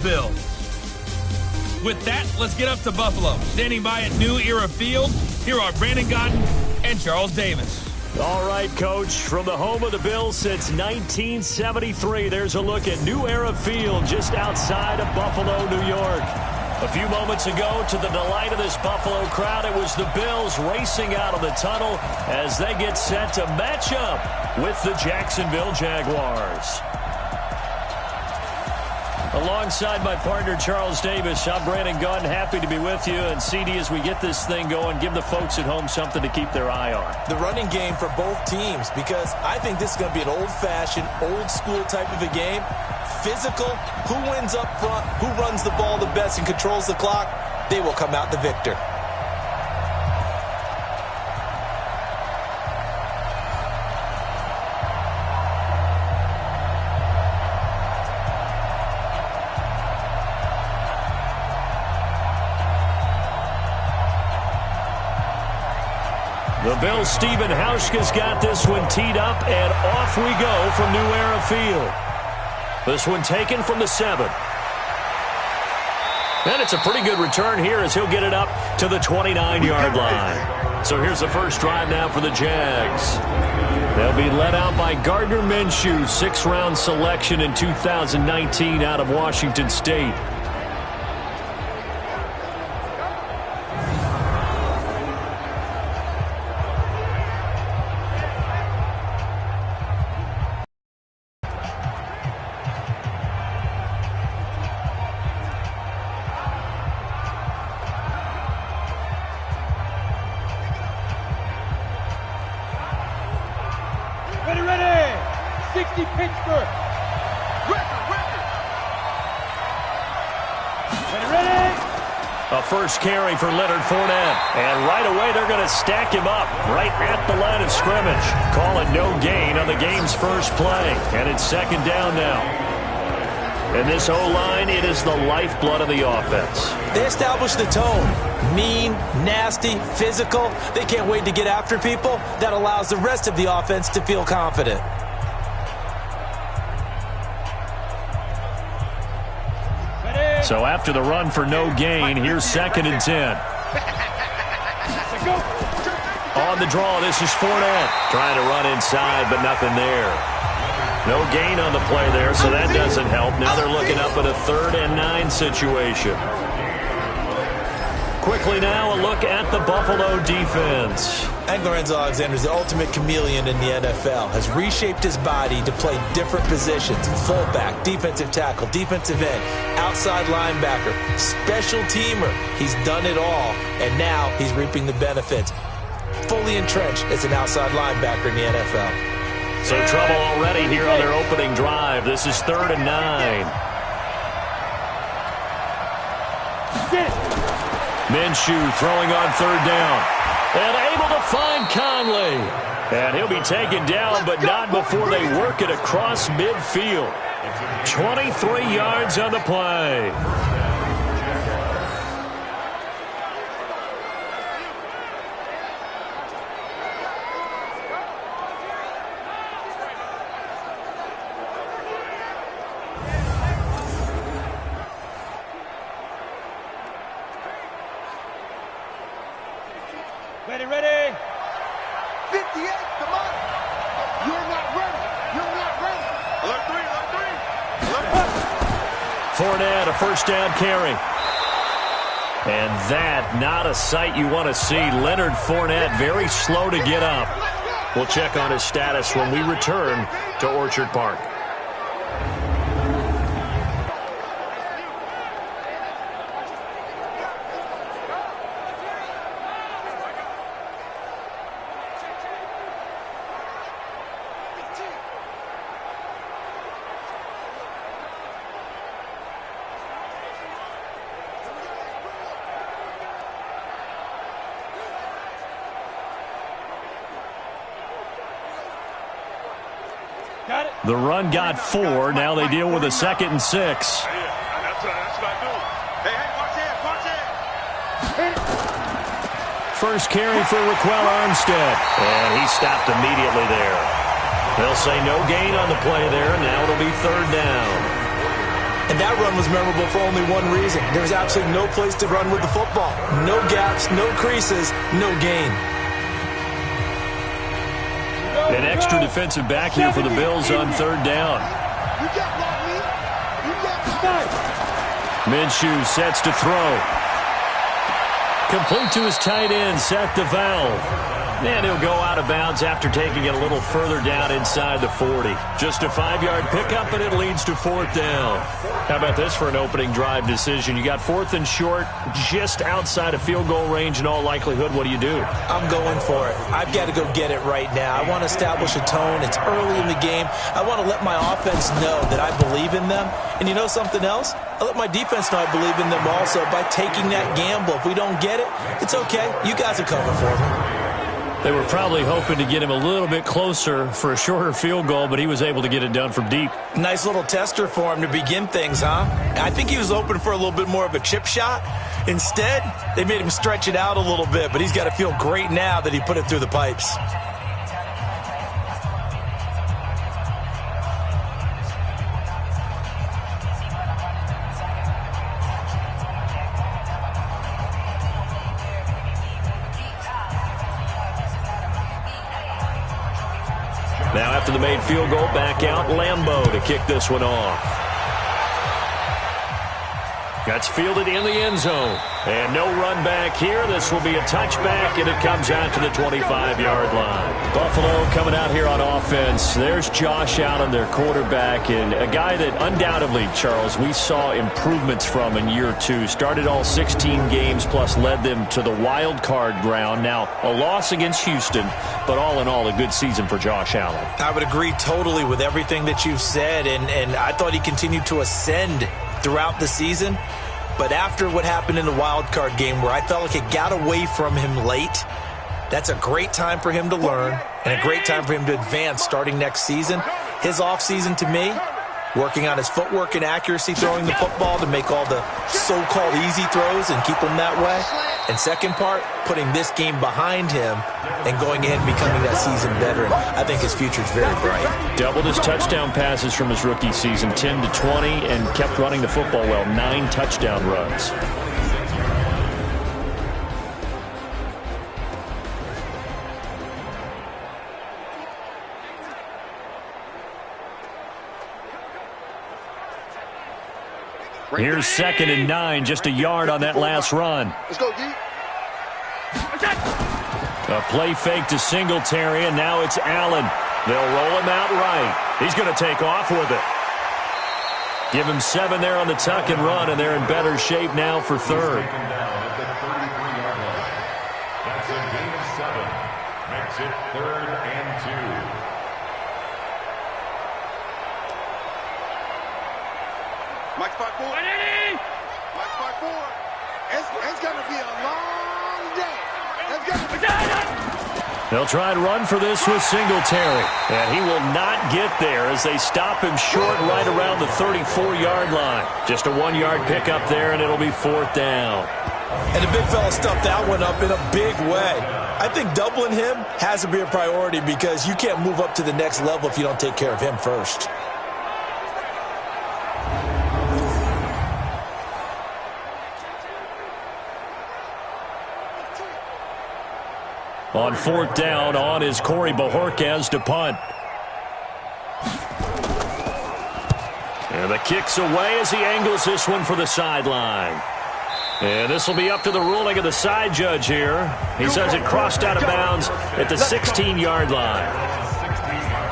Bills. With that, let's get up to Buffalo. Standing by at New Era Field, here are Brandon Gaudin and Charles Davis. All right, Coach, from the home of the Bills since 1973, there's a look at New Era Field just outside of Buffalo, New York. A few moments ago, to the delight of this Buffalo crowd, it was the Bills racing out of the tunnel as they get set to match up with the Jacksonville Jaguars. Alongside my partner, Charles Davis, I'm Brandon Gaudin. Happy to be with you. And CD, as we get this thing going, give the folks at home something to keep their eye on. The running game for both teams, because I think this is going to be an old-fashioned, old-school type of a game. Physical, who wins up front, who runs the ball the best and controls the clock, they will come out the victor. The Bills' Stephen Hauschka's got this one teed up, and off we go from New Era Field. This one taken from the 7. And it's a pretty good return here as he'll get it up to the 29-yard line. So here's the first drive now for the Jags. They'll be led out by Gardner Minshew, 6th-round selection in 2019 out of Washington State. Ready, 60 Pittsburgh. Ready. A first carry for Leonard Fournette. And right away they're going to stack him up right at the line of scrimmage. Call it no gain on the game's first play. And it's second down now. And this O-line, it is the lifeblood of the offense. They establish the tone. Mean, nasty, physical. They can't wait to get after people. That allows the rest of the offense to feel confident. So after the run for no gain, here's 2nd and 10. On the draw, this is Fournette. Trying to run inside, but nothing there. No gain on the play there, so that doesn't help. Now they're looking up at a 3rd and 9 situation. Quickly now, a look at the Buffalo defense. Lorenzo Alexander is the ultimate chameleon in the NFL. Has reshaped his body to play different positions. Fullback, defensive tackle, defensive end, outside linebacker, special teamer. He's done it all, and now he's reaping the benefits. Fully entrenched as an outside linebacker in the NFL. So trouble already here on their opening drive. This is 3rd and 9. Minshew throwing on 3rd down. And able to find Conley. And he'll be taken down, but not before they work it across midfield. 23 yards on the play. Ready. 58, come on. You're not ready. You're not ready. Alert 3. Fournette, a first down carry. And that, not a sight you want to see. Leonard Fournette, very slow to get up. We'll check on his status when we return to Orchard Park. The run got 4. Now they deal with a 2nd and 6. That's what I do. Hey, watch it. First carry for Raquel Armstead. And he stopped immediately there. They'll say no gain on the play there. Now it'll be 3rd down. And that run was memorable for only one reason. There was absolutely no place to run with the football. No gaps, no creases, no gain. An extra defensive back here for the Bills on third down. Minshew sets to throw. Complete to his tight end, Seth DeValve. And he'll go out of bounds after taking it a little further down inside the 40. Just a 5-yard pickup, and it leads to fourth down. How about this for an opening drive decision? You got fourth and short, just outside of field goal range in all likelihood. What do you do? I'm going for it. I've got to go get it right now. I want to establish a tone. It's early in the game. I want to let my offense know that I believe in them. And you know something else? I let my defense know I believe in them also by taking that gamble. If we don't get it, it's okay. You guys will cover for me. They were probably hoping to get him a little bit closer for a shorter field goal, but he was able to get it done from deep. Nice little tester for him to begin things, huh? I think he was hoping for a little bit more of a chip shot. Instead, they made him stretch it out a little bit, but he's got to feel great now that he put it through the pipes. Now after the made field goal, back out Lambeau to kick this one off. That's fielded in the end zone. And no run back here. This will be a touchback, and it comes out to the 25-yard line. Buffalo coming out here on offense. There's Josh Allen, their quarterback, and a guy that undoubtedly, Charles, we saw improvements from in year 2. Started all 16 games, plus led them to the wild card round. Now, a loss against Houston, but all in all, a good season for Josh Allen. I would agree totally with everything that you've said, and I thought he continued to ascend throughout the season. But after what happened in the wild card game where I felt like it got away from him late, that's a great time for him to learn and a great time for him to advance starting next season. His offseason, to me, working on his footwork and accuracy throwing the football to make all the so-called easy throws and keep them that way. And second part, putting this game behind him and going ahead and becoming that seasoned veteran. I think his future is very bright. Doubled his touchdown passes from his rookie season, 10 to 20, and kept running the football well, 9 touchdown runs. Here's 2nd and 9, just a yard on that last run. Let's go, D. A play fake to Singletary, and now it's Allen. They'll roll him out right. He's going to take off with it. Give him 7 there on the tuck and run, and they're in better shape now for third. That's a gain of 7. Makes it 3rd and 2. Mike 5-4. Mike 5-4. It's going to be a long day. It's going to be. They'll try and run for this with Singletary. And he will not get there as they stop him short right around the 34-yard line. Just a 1-yard pickup there, and it'll be 4th down. And the big fella stuffed that one up in a big way. I think doubling him has to be a priority because you can't move up to the next level if you don't take care of him first. On 4th down, on is Corey Bojorquez to punt. And the kick's away as he angles this one for the sideline. And this will be up to the ruling of the side judge here. He says it crossed out of bounds at the 16-yard line.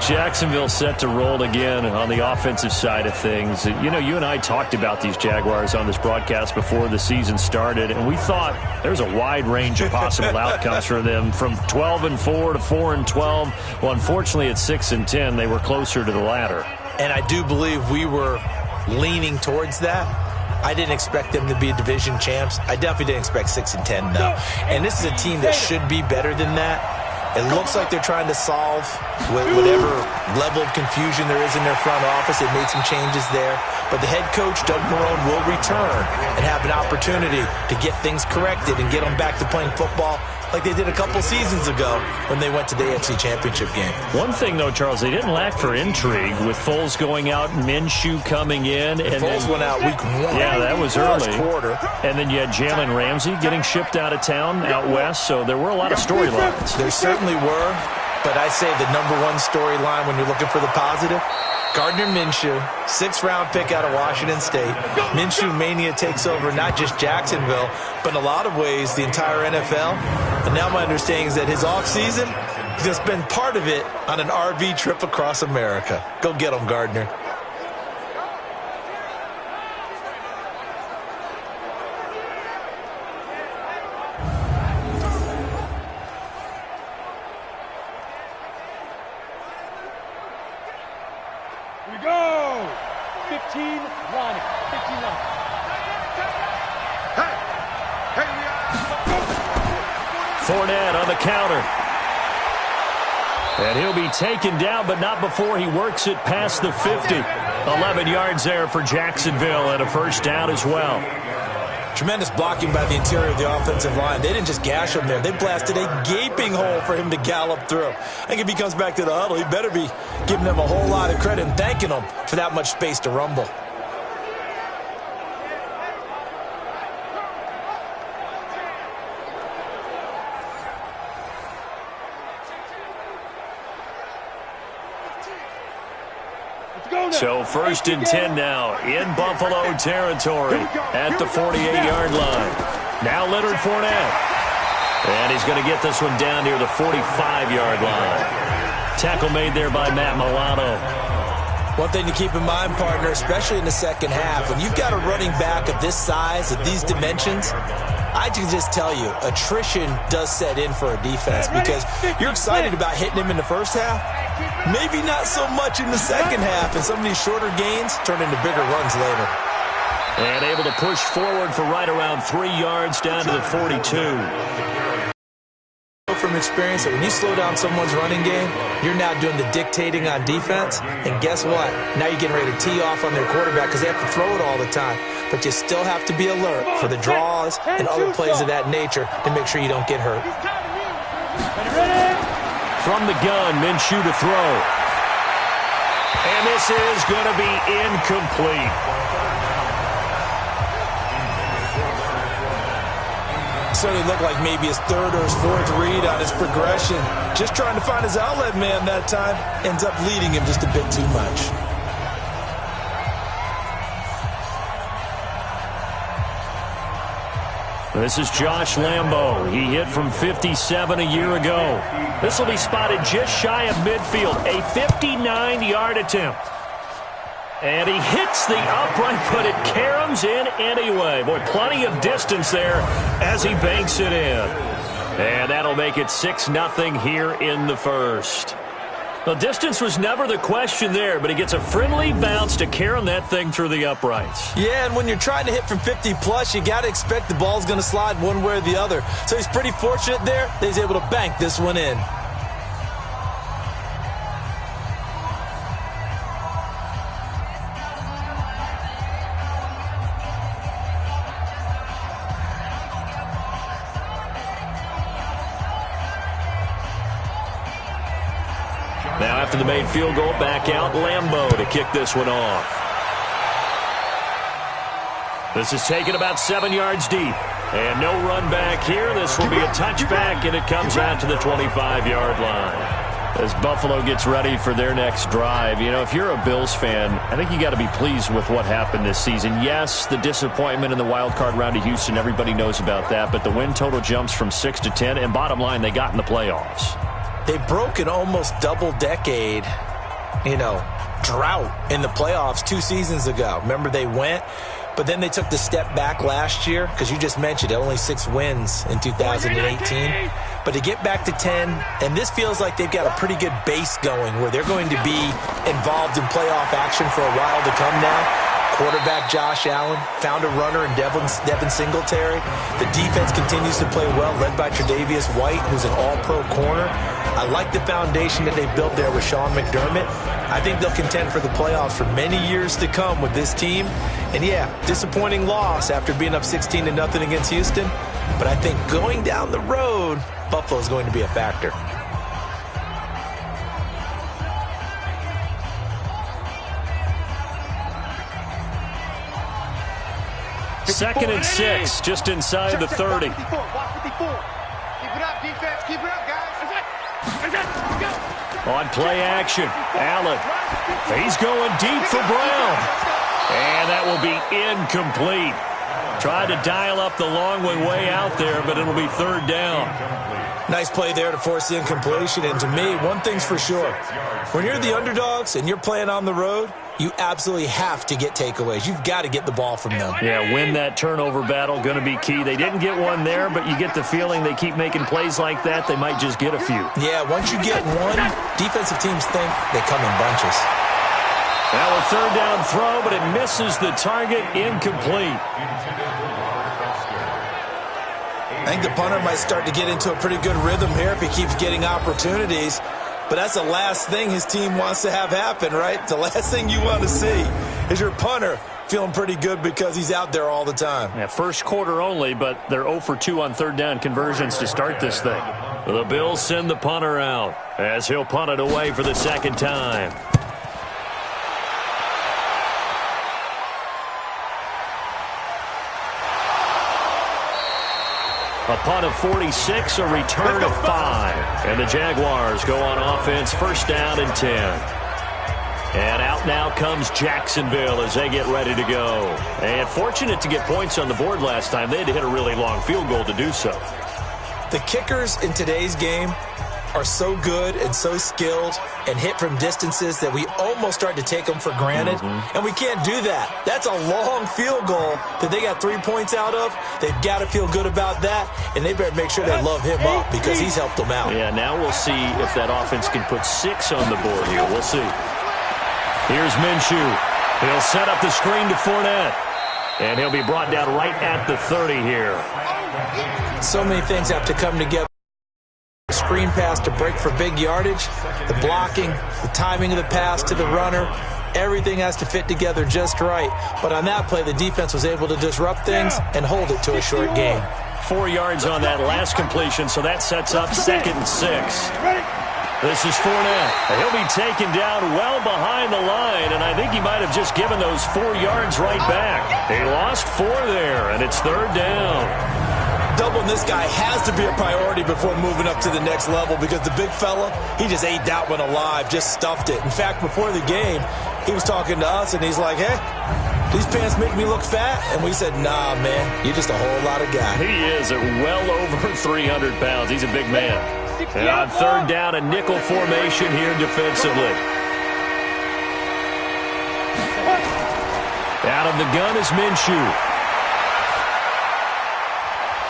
Jacksonville set to roll again on the offensive side of things. You know, you and I talked about these Jaguars on this broadcast before the season started, and we thought there's a wide range of possible outcomes for them, from 12-4 to 4-12. Well, unfortunately, at 6-10, they were closer to the latter. And I do believe we were leaning towards that. I didn't expect them to be division champs. I definitely didn't expect 6-10, though. And this is a team that should be better than that. It looks like they're trying to solve whatever level of confusion there is in their front office. They made some changes there. But the head coach, Doug Marrone, will return and have an opportunity to get things corrected and get them back to playing football like they did a couple seasons ago when they went to the AFC Championship game. One thing, though, Charles, they didn't lack for intrigue with Foles going out, Minshew coming in. And Foles went out week 1. Yeah, that was early. First quarter. And then you had Jalen Ramsey getting shipped out of town out west, so there were a lot of storylines. There certainly were, but I say the number one storyline when you're looking for the positive, Gardner Minshew, 6th-round pick out of Washington State. Minshew mania takes over not just Jacksonville, but in a lot of ways the entire NFL. And now my understanding is that his offseason, he's going to spend part of it on an RV trip across America. Go get him, Gardner. We go. 15 line. 15 line. Hey, we are. Fournette on the counter. And he'll be taken down, but not before he works it past the 50. 11 yards there for Jacksonville and a first down as well. Tremendous blocking by the interior of the offensive line. They didn't just gash him there. They blasted a gaping hole for him to gallop through. I think if he comes back to the huddle, he better be giving them a whole lot of credit and thanking them for that much space to rumble. So 1st and 10 now in Buffalo territory at the 48-yard line. Now Leonard Fournette. And he's going to get this one down near the 45-yard line. Tackle made there by Matt Milano. One thing to keep in mind, partner, especially in the second half, when you've got a running back of this size, of these dimensions, I can just tell you, attrition does set in for a defense because you're excited about hitting him in the first half. Maybe not so much in the second half, and some of these shorter gains turn into bigger runs later. And able to push forward for right around 3 yards down to the 42. From experience that when you slow down someone's running game, you're now doing the dictating on defense, and guess what? Now you're getting ready to tee off on their quarterback because they have to throw it all the time. But you still have to be alert for the draws and other plays of that nature to make sure you don't get hurt. From the gun, Minshew to throw. And this is going to be incomplete. Certainly looked like maybe his 3rd or his 4th read on his progression. Just trying to find his outlet man that time. Ends up leading him just a bit too much. This is Josh Lambo. He hit from 57 a year ago. This will be spotted just shy of midfield. A 59-yard attempt. And he hits the upright, but it caroms in anyway. Boy, plenty of distance there as he banks it in. And that'll make it 6-0 here in the first. The distance was never the question there, but he gets a friendly bounce to carom that thing through the uprights. Yeah, and when you're trying to hit from 50-plus, you got to expect the ball's going to slide one way or the other. So he's pretty fortunate there that he's able to bank this one in. Now after the made field goal, back out Lambo to kick this one off. This is taken about 7 yards deep. And no run back here. This will be a touchback, and it comes out to the 25-yard line. As Buffalo gets ready for their next drive, you know, if you're a Bills fan, I think you got to be pleased with what happened this season. Yes, the disappointment in the wild card round of Houston, everybody knows about that, but the win total jumps from 6 to 10, and bottom line, they got in the playoffs. They broke an almost double-decade, drought in the playoffs 2 seasons ago. Remember, they went, but then they took the step back last year because you just mentioned it, only 6 wins in 2018. But to get back to 10, and this feels like they've got a pretty good base going where they're going to be involved in playoff action for a while to come now. Quarterback Josh Allen found a runner in Devin Singletary. The defense continues to play well, led by Tre'Davious White, who's an all-pro corner. I like the foundation that they built there with Sean McDermott. I think they'll contend for the playoffs for many years to come with this team. And yeah, disappointing loss after being up 16-0 against Houston. But I think going down the road, Buffalo is going to be a factor. Second and 6, just inside the 30. Keep it up, defense. Keep it up, guys. On play action, Allen. He's going deep for Brown. And that will be incomplete. Tried to dial up the long way out there, but it'll be third down. Nice play there to force the incompletion. And to me, one thing's for sure. When you're the underdogs and you're playing on the road, you absolutely have to get takeaways. You've got to get the ball from them. Yeah, win that turnover battle, going to be key. They didn't get one there, but you get the feeling they keep making plays like that, they might just get a few. Yeah, once you get one, defensive teams think they come in bunches. Now a third down throw, but it misses the target, incomplete. I think the punter might start to get into a pretty good rhythm here if he keeps getting opportunities. But that's the last thing his team wants to have happen, right? The last thing you want to see is your punter feeling pretty good because he's out there all the time. Yeah, first quarter only, but they're 0 for 2 on third down conversions to start this thing. The Bills send the punter out as he'll punt it away for the second time. A punt of 46, a return of 5. And the Jaguars go on offense, first down and 10. And out now comes Jacksonville as they get ready to go. And fortunate to get points on the board last time. They had to hit a really long field goal to do so. The kickers in today's game are so good and so skilled and hit from distances that we almost start to take them for granted. And we can't do that. That's a long field goal that they got 3 points out of. They've got to feel good about that, and they better make sure they love him up because he's helped them out. Yeah, now we'll see if that offense can put 6 on the board here. We'll see. Here's Minshew. He'll set up the screen to Fournette. And he'll be brought down right at the 30 here. So many things have to come together. Screen pass to break for big yardage, the blocking, the timing of the pass to the runner, everything has to fit together just right. But on that play, the defense was able to disrupt things and hold it to a short gain. 4 yards on that last completion, so that sets up second and 6. This is Fournette. He'll be taken down well behind the line, and I think he might have just given those 4 yards right back. He lost 4 there, and it's third down. Doubling this guy has to be a priority before moving up to the next level because the big fella, he just ate that one alive, just stuffed it. In fact, before the game, he was talking to us, and he's like, hey, these pants make me look fat? And we said, nah, man, you're just a whole lot of guy. He is at well over 300 pounds. He's a big man. And on third down, a nickel formation here defensively. Out of the gun is Minshew.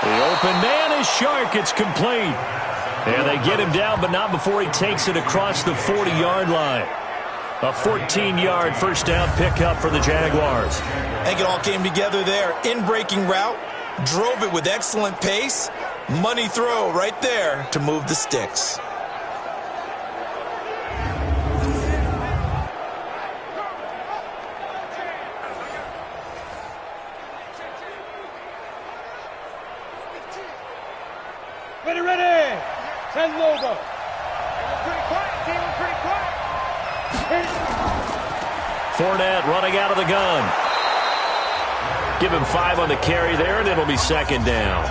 The open man is Shark. It's complete. And they get him down, but not before he takes it across the 40-yard line. A 14-yard first down pickup for the Jaguars. I think it all came together there. In-breaking route, drove it with excellent pace. Money throw right there to move the sticks. Ready. Send over. Pretty quiet, team. Pretty quiet. Fournette running out of the gun. Give him 5 on the carry there, and it'll be second down.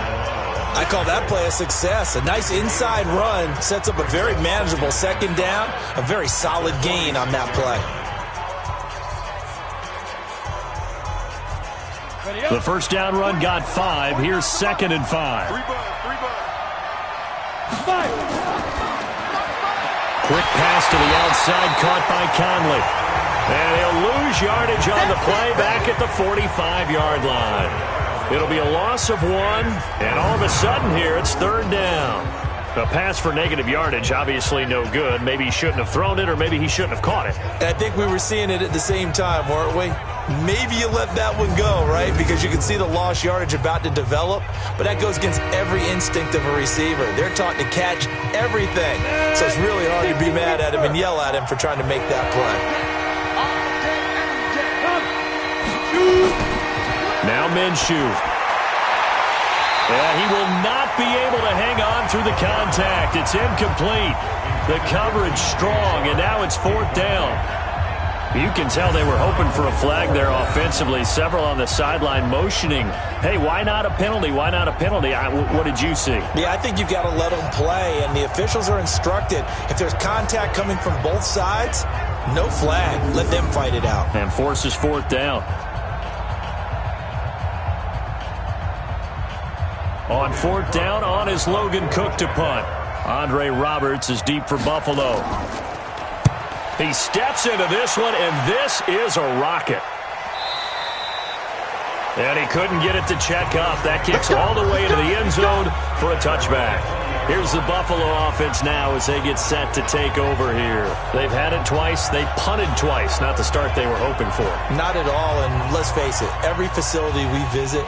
I call that play a success. A nice inside run sets up a very manageable second down. A very solid gain on that play. The first down run got 5. Here's second and 5. Quick pass to the outside, caught by Conley. And he'll lose yardage on the play back at the 45-yard line. It'll be a loss of 1, and all of a sudden here it's third down. A pass for negative yardage, obviously no good. Maybe he shouldn't have thrown it, or maybe he shouldn't have caught it. I think we were seeing it at the same time, weren't we? maybe you let that one go, right? Because you can see the lost yardage about to develop, but that goes against every instinct of a receiver. They're taught to catch everything. So it's really hard to be mad at him and yell at him for trying to make that play. Now Minshew. He will not be able to hang on through the contact. It's incomplete. The coverage strong, and now it's 4th down. You can tell they were hoping for a flag there offensively. Several on the sideline motioning, hey, why not a penalty? Why not a penalty? What did you see? Yeah, I think you've got to let them play, and the officials are instructed. If there's contact coming from both sides, no flag. Let them fight it out. And forces 4th down. On 4th down, on is Logan Cook to punt. Andre Roberts is deep for Buffalo. He steps into this one, and this is a rocket. And he couldn't get it to check up. That kicks all the way into the end zone for a touchback. Here's the Buffalo offense now as they get set to take over here. They've had it twice. They've punted twice. Not the start they were hoping for. Not at all, and let's face it, every facility we visit,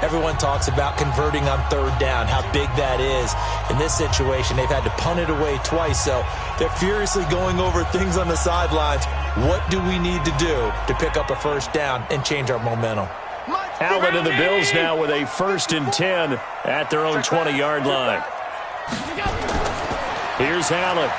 everyone talks about converting on 3rd down, how big that is. In this situation, they've had to punt it away twice, so they're furiously going over things on the sidelines. What do we need to do to pick up a 1st down and change our momentum? Allen and the Bills now with a 1st and 10 at their own 20-yard line. Here's Allen.